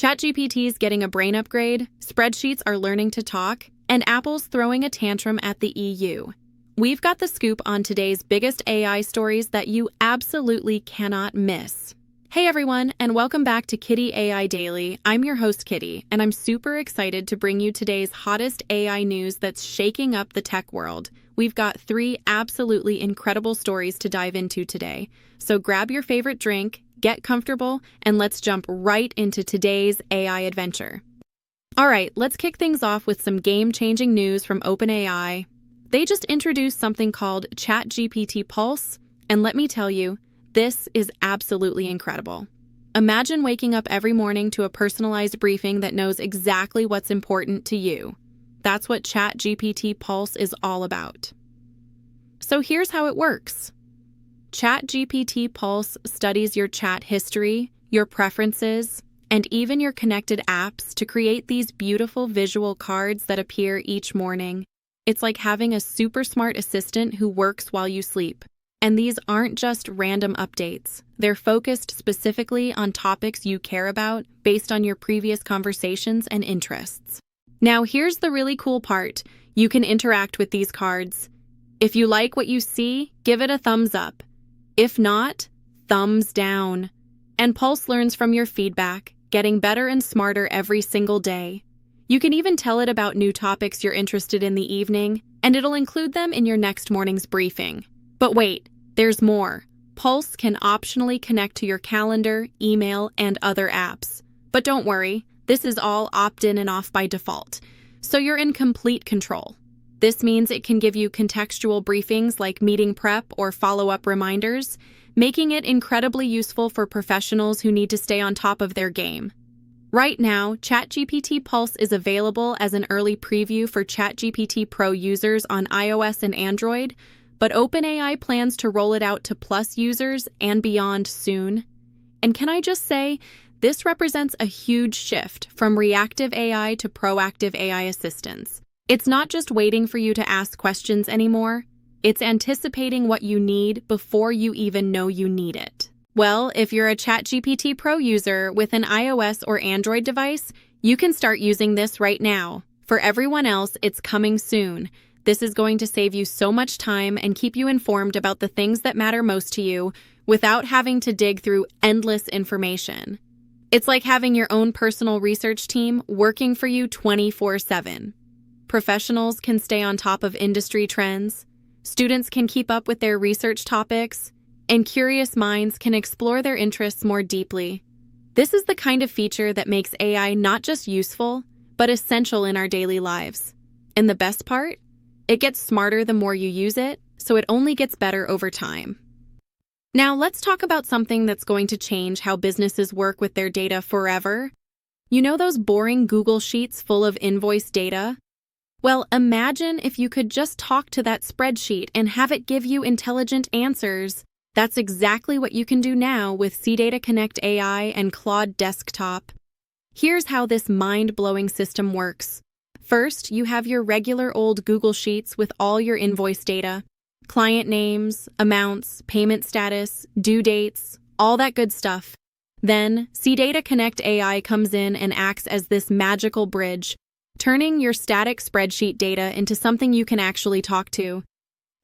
ChatGPT's getting a brain upgrade, spreadsheets are learning to talk, and Apple's throwing a tantrum at the EU. We've got the scoop on today's biggest AI stories that you absolutely cannot miss. Hey everyone, and welcome back to Kitty AI Daily. I'm your host, Kitty, and I'm super excited to bring you today's hottest AI news that's shaking up the tech world. We've got 3 absolutely incredible stories to dive into today. So grab your favorite drink, get comfortable, and let's jump right into today's AI adventure. All right, let's kick things off with some game-changing news from OpenAI. They just introduced something called ChatGPT Pulse, and let me tell you, this is absolutely incredible. Imagine waking up every morning to a personalized briefing that knows exactly what's important to you. That's what ChatGPT Pulse is all about. So here's how it works. ChatGPT Pulse studies your chat history, your preferences, and even your connected apps to create these beautiful visual cards that appear each morning. It's like having a super smart assistant who works while you sleep. And these aren't just random updates. They're focused specifically on topics you care about based on your previous conversations and interests. Now, here's the really cool part. You can interact with these cards. If you like what you see, give it a thumbs up. If not, thumbs down. And Pulse learns from your feedback, getting better and smarter every single day. You can even tell it about new topics you're interested in the evening, and it'll include them in your next morning's briefing. But wait, there's more. Pulse can optionally connect to your calendar, email, and other apps. But don't worry, this is all opt-in and off by default, so you're in complete control. This means it can give you contextual briefings like meeting prep or follow-up reminders, making it incredibly useful for professionals who need to stay on top of their game. Right now, ChatGPT Pulse is available as an early preview for ChatGPT Pro users on iOS and Android, but OpenAI plans to roll it out to Plus users and beyond soon. And can I just say, this represents a huge shift from reactive AI to proactive AI assistance. It's not just waiting for you to ask questions anymore. It's anticipating what you need before you even know you need it. Well, if you're a ChatGPT Pro user with an iOS or Android device, you can start using this right now. For everyone else, it's coming soon. This is going to save you so much time and keep you informed about the things that matter most to you without having to dig through endless information. It's like having your own personal research team working for you 24/7. Professionals can stay on top of industry trends, students can keep up with their research topics, and curious minds can explore their interests more deeply. This is the kind of feature that makes AI not just useful, but essential in our daily lives. And the best part? It gets smarter the more you use it, so it only gets better over time. Now let's talk about something that's going to change how businesses work with their data forever. You know those boring Google Sheets full of invoice data? Well, imagine if you could just talk to that spreadsheet and have it give you intelligent answers. That's exactly what you can do now with CData Connect AI and Claude Desktop. Here's how this mind-blowing system works. First, you have your regular old Google Sheets with all your invoice data, client names, amounts, payment status, due dates, all that good stuff. Then, CData Connect AI comes in and acts as this magical bridge, turning your static spreadsheet data into something you can actually talk to.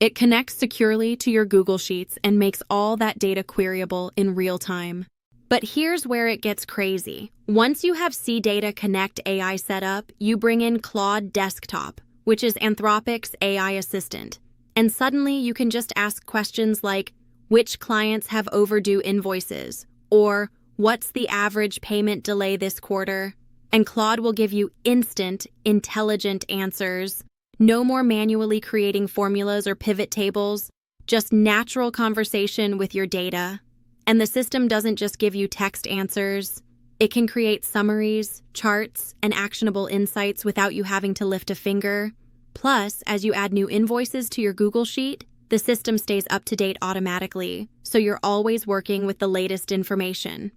It connects securely to your Google Sheets and makes all that data queryable in real time. But here's where it gets crazy. Once you have CData Connect AI set up, you bring in Claude Desktop, which is Anthropic's AI assistant. And suddenly you can just ask questions like, which clients have overdue invoices? Or, what's the average payment delay this quarter? And Claude will give you instant, intelligent answers. No more manually creating formulas or pivot tables, just natural conversation with your data. And the system doesn't just give you text answers. It can create summaries, charts, and actionable insights without you having to lift a finger. Plus, as you add new invoices to your Google Sheet, the system stays up to date automatically, so you're always working with the latest information.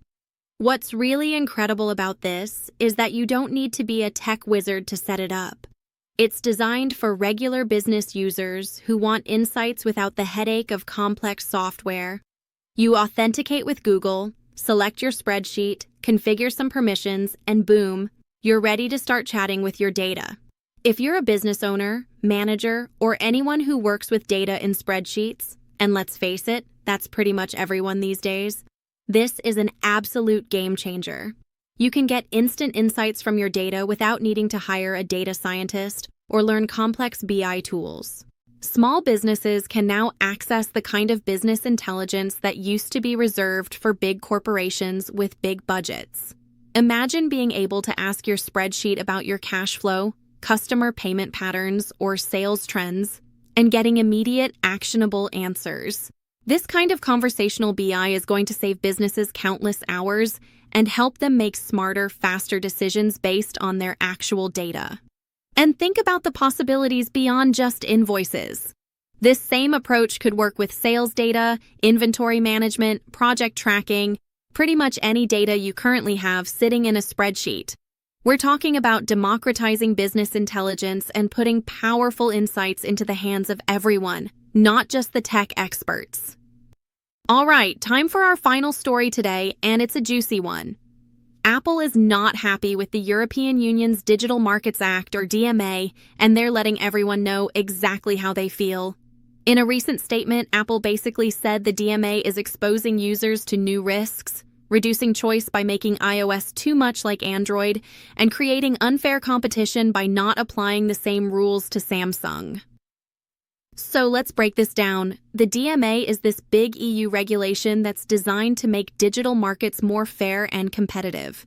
What's really incredible about this is that you don't need to be a tech wizard to set it up. It's designed for regular business users who want insights without the headache of complex software. You authenticate with Google, select your spreadsheet, configure some permissions, and boom, you're ready to start chatting with your data. If you're a business owner, manager, or anyone who works with data in spreadsheets, and let's face it, that's pretty much everyone these days, this is an absolute game changer. You can get instant insights from your data without needing to hire a data scientist or learn complex BI tools. Small businesses can now access the kind of business intelligence that used to be reserved for big corporations with big budgets. Imagine being able to ask your spreadsheet about your cash flow, customer payment patterns, or sales trends, and getting immediate, actionable answers. This kind of conversational BI is going to save businesses countless hours and help them make smarter, faster decisions based on their actual data. And think about the possibilities beyond just invoices. This same approach could work with sales data, inventory management, project tracking, pretty much any data you currently have sitting in a spreadsheet. We're talking about democratizing business intelligence and putting powerful insights into the hands of everyone, not just the tech experts. All right, time for our final story today, and it's a juicy one. Apple is not happy with the European Union's Digital Markets Act, or DMA, and they're letting everyone know exactly how they feel. In a recent statement, Apple basically said the DMA is exposing users to new risks, reducing choice by making iOS too much like Android, and creating unfair competition by not applying the same rules to Samsung. So let's break this down. The DMA is this big EU regulation that's designed to make digital markets more fair and competitive.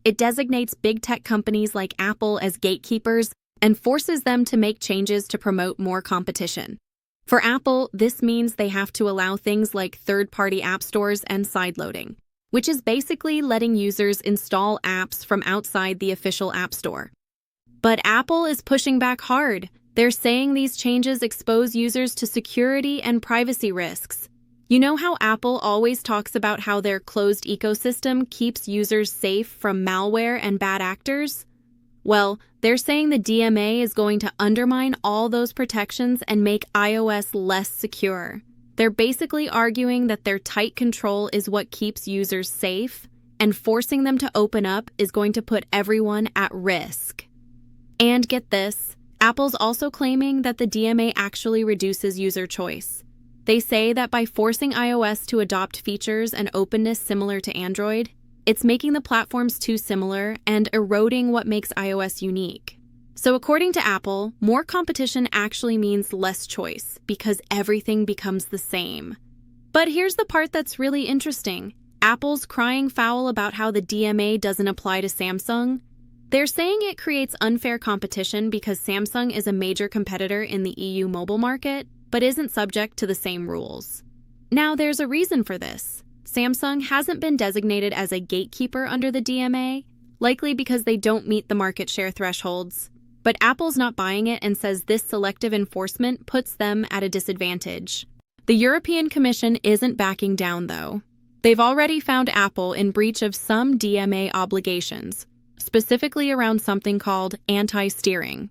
It designates big tech companies like Apple as gatekeepers and forces them to make changes to promote more competition. For Apple, this means they have to allow things like third-party app stores and sideloading, which is basically letting users install apps from outside the official app store. But Apple is pushing back hard. They're saying these changes expose users to security and privacy risks. You know how Apple always talks about how their closed ecosystem keeps users safe from malware and bad actors? Well, they're saying the DMA is going to undermine all those protections and make iOS less secure. They're basically arguing that their tight control is what keeps users safe, and forcing them to open up is going to put everyone at risk. And get this, Apple's also claiming that the DMA actually reduces user choice. They say that by forcing iOS to adopt features and openness similar to Android, it's making the platforms too similar and eroding what makes iOS unique. So according to Apple, more competition actually means less choice because everything becomes the same. But here's the part that's really interesting. Apple's crying foul about how the DMA doesn't apply to Samsung. They're saying it creates unfair competition because Samsung is a major competitor in the EU mobile market, but isn't subject to the same rules. Now, there's a reason for this. Samsung hasn't been designated as a gatekeeper under the DMA, likely because they don't meet the market share thresholds. But Apple's not buying it and says this selective enforcement puts them at a disadvantage. The European Commission isn't backing down, though. They've already found Apple in breach of some DMA obligations, specifically around something called anti-steering,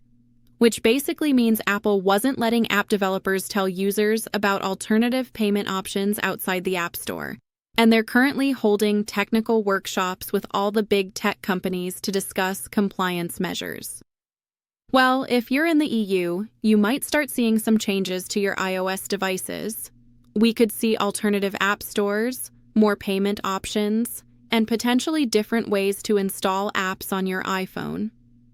which basically means Apple wasn't letting app developers tell users about alternative payment options outside the App Store. And they're currently holding technical workshops with all the big tech companies to discuss compliance measures. Well, if you're in the EU, you might start seeing some changes to your iOS devices. We could see alternative app stores, more payment options, and potentially different ways to install apps on your iPhone.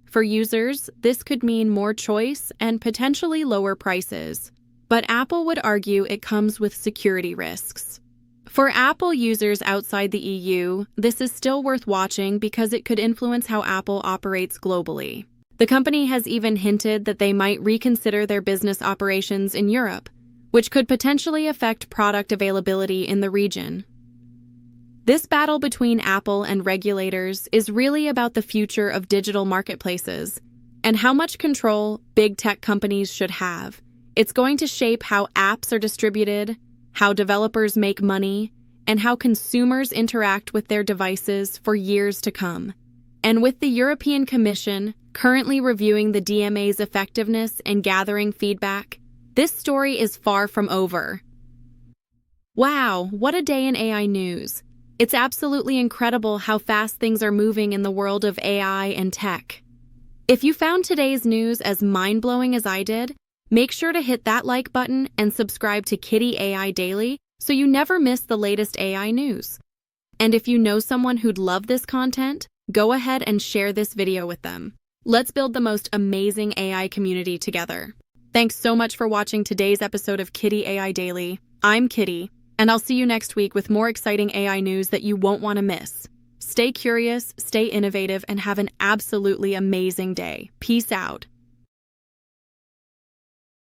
For users, this could mean more choice and potentially lower prices. But Apple would argue it comes with security risks. For Apple users outside the EU, this is still worth watching because it could influence how Apple operates globally. The company has even hinted that they might reconsider their business operations in Europe, which could potentially affect product availability in the region. This battle between Apple and regulators is really about the future of digital marketplaces and how much control big tech companies should have. It's going to shape how apps are distributed, how developers make money, and how consumers interact with their devices for years to come. And with the European Commission currently reviewing the DMA's effectiveness and gathering feedback, this story is far from over. Wow, what a day in AI news! It's absolutely incredible how fast things are moving in the world of AI and tech. If you found today's news as mind-blowing as I did, make sure to hit that like button and subscribe to Kitty AI Daily so you never miss the latest AI news. And if you know someone who'd love this content, go ahead and share this video with them. Let's build the most amazing AI community together. Thanks so much for watching today's episode of Kitty AI Daily. I'm Kitty, and I'll see you next week with more exciting AI news that you won't want to miss. Stay curious, stay innovative, and have an absolutely amazing day. Peace out.